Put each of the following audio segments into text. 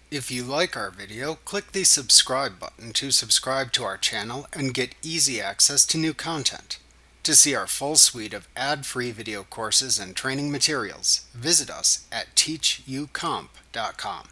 If you like our video, click the subscribe button to subscribe to our channel and get easy access to new content. To see our full suite of ad-free video courses and training materials, visit us at teachucomp.com.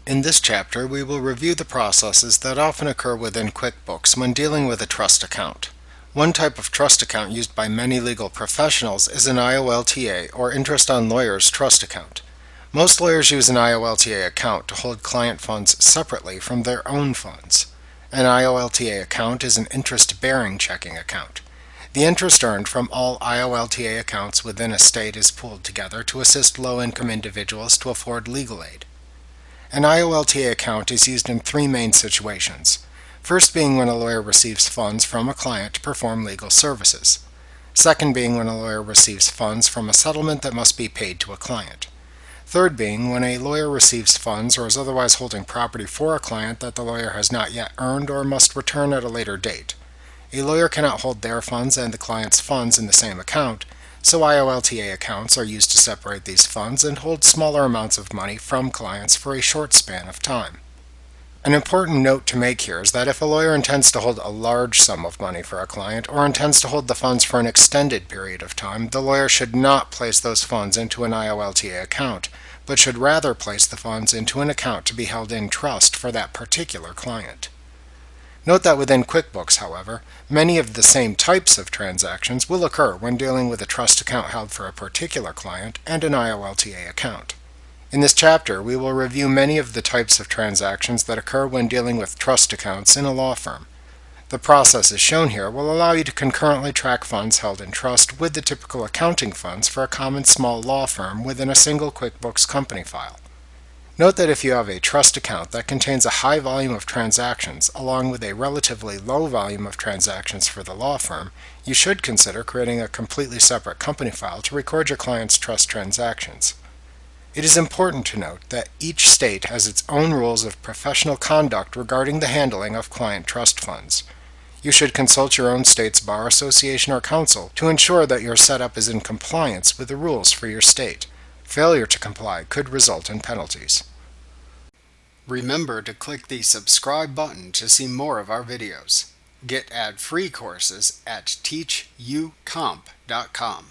In this chapter, we will review the processes that often occur within QuickBooks when dealing with a trust account. One type of trust account used by many legal professionals is an IOLTA, or Interest on Lawyers Trust Account. Most lawyers use an IOLTA account to hold client funds separately from their own funds. An IOLTA account is an interest-bearing checking account. The interest earned from all IOLTA accounts within a state is pooled together to assist low-income individuals to afford legal aid. An IOLTA account is used in three main situations. First being when a lawyer receives funds from a client to perform legal services. Second being when a lawyer receives funds from a settlement that must be paid to a client. Third being when a lawyer receives funds or is otherwise holding property for a client that the lawyer has not yet earned or must return at a later date. A lawyer cannot hold their funds and the client's funds in the same account, so IOLTA accounts are used to separate these funds and hold smaller amounts of money from clients for a short span of time. An important note to make here is that if a lawyer intends to hold a large sum of money for a client or intends to hold the funds for an extended period of time, the lawyer should not place those funds into an IOLTA account, but should rather place the funds into an account to be held in trust for that particular client. Note that within QuickBooks, however, many of the same types of transactions will occur when dealing with a trust account held for a particular client and an IOLTA account. In this chapter, we will review many of the types of transactions that occur when dealing with trust accounts in a law firm. The processes shown here will allow you to concurrently track funds held in trust with the typical accounting funds for a common small law firm within a single QuickBooks company file. Note that if you have a trust account that contains a high volume of transactions along with a relatively low volume of transactions for the law firm, you should consider creating a completely separate company file to record your client's trust transactions. It is important to note that each state has its own rules of professional conduct regarding the handling of client trust funds. You should consult your own state's bar association or council to ensure that your setup is in compliance with the rules for your state. Failure to comply could result in penalties. Remember to click the subscribe button to see more of our videos. Get ad-free courses at teachucomp.com.